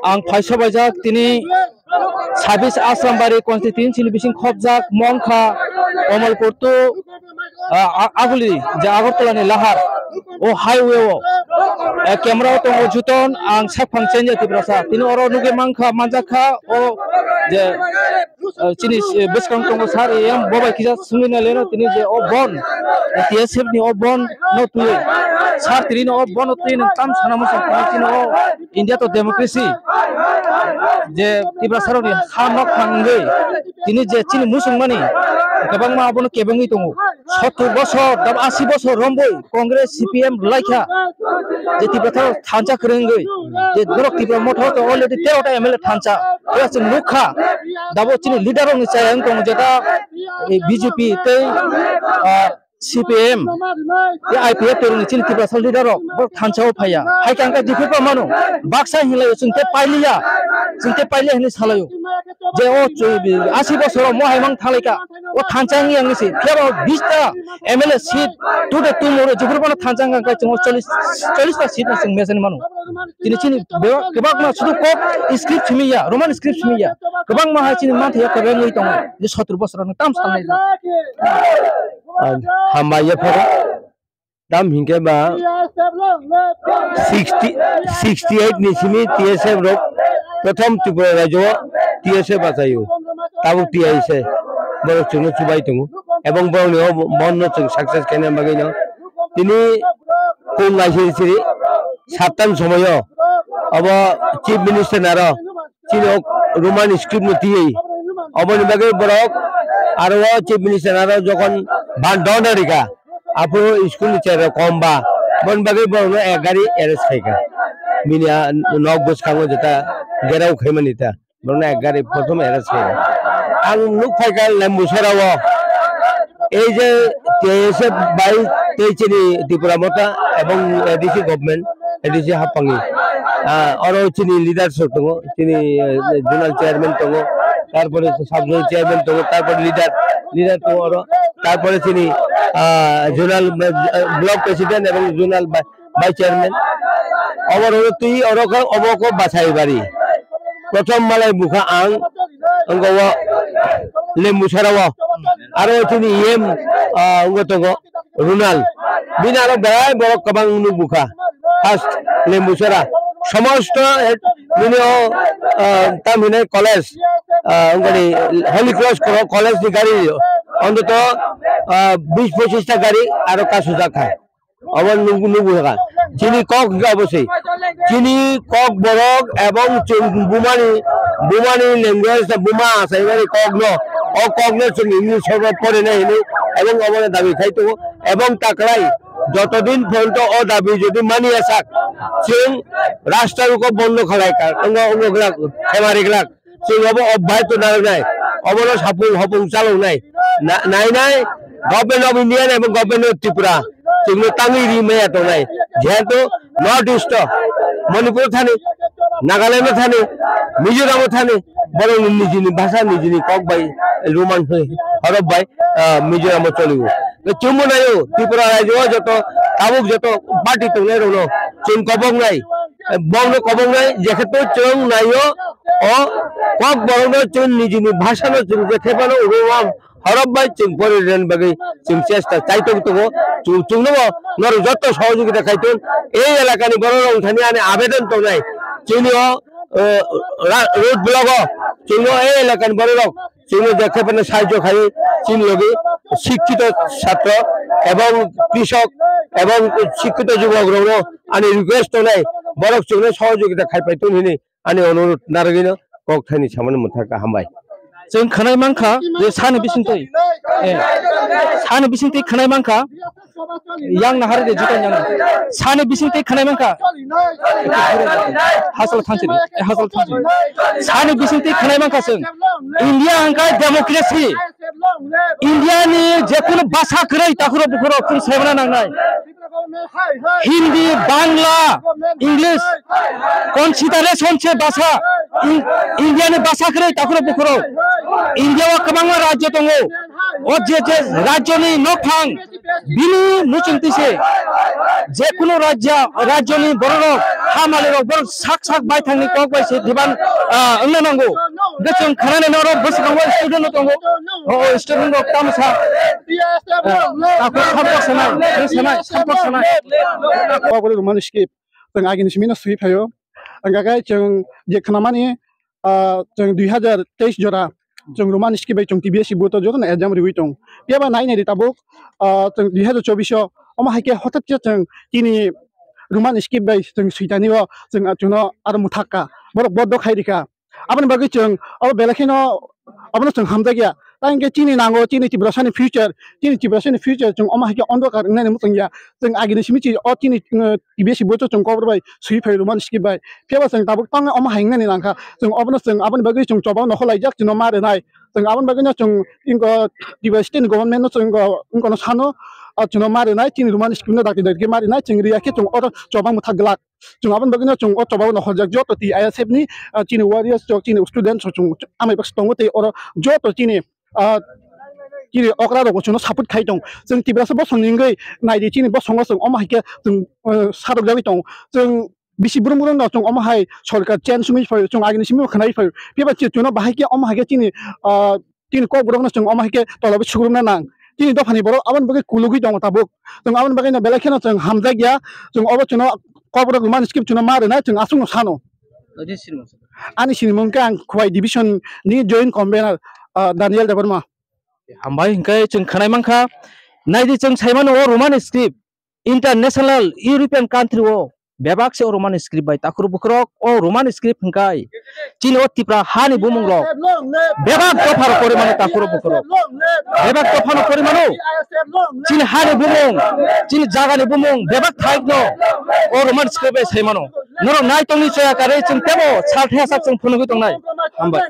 ang Paisa Bajak tini 26 Asrambari konstituensi bising khobjak Mongkha Omalpurtu Aguli je Agartala ni lahar o highway o camera tongo juton ang saphang chenja tibrasa tini oro nuge mangkha manjakha o je chini beskang tongo sar yang bobai kija sungina leno tini je o bon TSF ni o bon no tuye sar tini o bon o tuye tam sanam tini o India to democracy je tibrasa ro ni hanok hangai tini je chini musungmani kabang ma abono kebangi tongo 70 বছর 80 বছর রম্বই Congress CPM লাইখা যে তিব্রাথা থানচা খরেঙ্গই যে দরক তিব্রা মঠো তো already 13টা MLA থানচা এসে মুখা দাবো চিনি leader নি চাই আং তং যেটা এই বিজেপি তে সিপিএম এই আইপিএফ তেরনি চিনি তিব্রাথা লিডার থানচাও ফাইয়া হাইকাঙ্কা দিফেপা মানো বাক্সা হিলায় সুনতে পাইলিয়া হিনি সালাयो যে ও 80 বছর মহাইমাং থালাইকা ও থানচাঙ্গি আংসি ফেবা 20টা এমএলএ সিট টুডে টুমোরে জুগুরবানা থানচাঙ্গা কাই 40টা সিট না সিং মেসেন মানো চিনি কেবাক মা শুধু কক স্ক্রিপ্ট মিয়া রোমান স্ক্রিপ্ট মিয়া কেবাক মা হাই চিনি মাথা কবে নই তং যে 70 বছর তাম সামনাই হামাইয়া ফরে দাম হিংকে বা 68 নিসিমি টিএসএফ রক প্রথম ত্রিপুরা রাজ্য টিএসএফ আসাইও তাবু টিআইসে বড় চুনো চুবাই তঙ্গু এবং বড়নিও বন্ন সাকসেস কেনে বাগিনো তিনি কোন লাইসেন্সি সাতটান সময় অব চিফ মিনিস্টার নার চিনো রোমান স্ক্রিপ্ট নথিয়েই অবনি বাগে বড়ক আর চিফ মিনিস্টার নার যখন বান ডনারিকা আপু স্কুল চের কমবা বন বাগে বড় এক গাড়ি এরেস্ট খাইকা মিনিয়া নক বস খাঙ্গো যেটা গেরাও খাইমানিতা বড় এক গাড়ি প্রথম এরেস্ট খাইকা আং লুক ফাইকা লেম্বুসরাও এই যে টিএসএফ বাই তেইচিনি ত্রিপুরা মতা এবং এডিসি গভর্নমেন্ট এডিসি হাপাঙ্গি আর চিনি লিডারশিপ দङ চিনি জোনাল চেয়ারম্যান দङ তারপরে সাব জোনাল চেয়ারম্যান দङ তারপরে লিডার দङ আর তারপরে চিনি জোনাল ব্লক প্রেসিডেন্ট এবং জোনাল ভাইস চেয়ারম্যান অবর তুই অরক অবক বাছাই বাড়ি প্রথম মালাই মুখা আং অঙ্গও লেম্বুসরাও আর চিনি ইএম অঙ্গতগ রুনাল বিনা আর বেড়াই বড় কবাং বুখা ফার্স্ট লেম্বুসরা সমস্ত মিনিও তামিনে কলেজ অঙ্গনি হলি ক্রস কলেজ দি গাড়ি অন্তত 20-25টা গাড়ি আর কাসুজা খায় অবন নুবুখা চিনি কক অবশ্যই চিনি কক বরক এবং বুমানি ল্যাঙ্গুয়েজ বুমা আছে এবারে কক ন ও কক ন ইংলিশ সর্ব পড়ে না এবং অবনে দাবি খাইতো এবং তাকলাই যতদিন পর্যন্ত ও দাবি যদি মানিয়ে থাক চিং রাস্তার উপর বন্ধ খলাই অঙ্গগুলাক হেমারিগুলাক চিং হব অব্যাহত নাই অবন হপুং চালু নাই গভর্নমেন্ট অফ ইন্ডিয়ান এবং গভর্নমেন্ট অফ ত্রিপুরা চিংনো তাঙি রিমেয়া তো নাই যেহেতু নর্থ ইস্ট মণিপুর থানে নাগাল্যান্ড থানে মিজোরাম থানে বড় নিজনি ভাষা নিজনি কক বাই রোমান হরব বাই মিজোরাম চলিব চুমু নাই ত্রিপুরা রাজ্য যত তাবুক যত পার্টি তো নাই রো চুন কবং নাই বংন কবং নাই যেহেতু চুং নাইও ও কক বড় চুন নিজনি ভাষা ন চুন যেতে পানো রোমান হরব বাই চুং পরিরেন বাগে চুং চেষ্টা চাইতো তো চুং নব নর যত সহযোগিতা খাইতুন এই এলাকানি বড় রং থানি আনে আবেদন তো নাই চিনিও রোড ব্লক চিনো এই এলাকানি বড় রং চিনো দেখতে পানে সাহায্য খাই চিন লগে শিক্ষিত ছাত্র এবং কৃষক এবং শিক্ষিত যুবক রং আনি রিকোয়েস্ট তো নাই বড় চুং সহযোগিতা খাই পাইতুন হিনি আনি অনুরোধ নারগিনো কক থানি সামনে মুথাকা হামবাই जों खानाय मांखा जे सानो बिसिंतै खानाय मांखा yang nahar de juta yang sane bising te khanai mangka hasal thanchiri sane bising te khanai mangka sing India angka demokrasi इंडियानि जेखुनु भाषा खोरै ताखुरो बुखुरो जों सायबना नांनाय हिंदी बांला इंग्लिश कन्सिडारेशन से भाषा इंडियानि भाषा खोरै ताखुरो बुखुरो इंडियाव गोबां राज्य दङ ओ जे राज्यनि नखां बिनि मुचुंतिसे जेखुनु राज्यनि बर'राव हामालिराव बर साक बायथांनि कक बायसे दिबान ओंना नांगौ गोसों खानानै नरो बोसोराव स्टुडेन्ट दङ ओ स्टुडेन्ट दं तामसा Pablo Roman skip teng agin simina sui phayo angagai chung je khnamani chung 2023 jora chung Roman skip bai chung TBS buto jora na exam riwi tong piaba nai ne tabuk chung 2024 oma haike hotat chung tini Roman skip bai chung suitani wa chung chuno ar muthaka borok boddo khairika abani bagi chung aba belakhino abano chung hamjagya tangke chini nango chini tibrasani future chung oma hake ondo kar nane mutangya chung agini simichi o chini TBS bocho chung cover bai sui phai Roman skip bai pheba chung tabuk tang oma haingna ni langkha chung abano chung abani bagi chung choba no kholai jak chung mare nai chung abani bagi na chung ingo diversity government no chung ingo no sano chung mare nai chini Roman skip no dakti dakti mare nai chung riya ke chung oro choba mutha glak chung abani bagi na chung o choba no kholjak jo to ti ISF ni chini warriors chini students chung amai bak stongo te oro jo to chini kiri okra ro chuno saput khai tong jeng tibrasa bo songningai naidi chini bo songo song oma hike jeng sarok jabi tong jeng bisi burung no chung oma hai sarkar chen sumi phai chung agini simi khnai phai piba chi chuno bahai ke oma hike chini tin ko burung no chung oma hike tolabi sugurum na nang chini do phani boro aban bagi kulugi tong tabuk jeng aban bagi na belakhena chung hamja gya chung obo chuno ko burung Roman skip chuno mare na chung asung sano ani sinimong kang khwai division ni joint convener Daniel Deverma हामबाय हिंखाय जों खानाय मांखा नायदि जों सायमानो Roman script international European country ओ बेबाक से रोमान स्क्रिप्ट बाय ताखुर बुखरक ओ रोमान स्क्रिप्ट हिंखाय चीन ओ तिप्रा हानि बुमुंग बेबाक दफार करे माने ताखुर बुखरक बेबाक दफानो करे मानो चीन हानि बुमुंग चीन जागानि बुमुंग बेबाक थाइक नो ओ रोमान स्क्रिप्ट बाय सायमानो नरो नाय तंनि चया कारे जों तेबो सालथया साक जों फुनुगै दंनाय हामबाय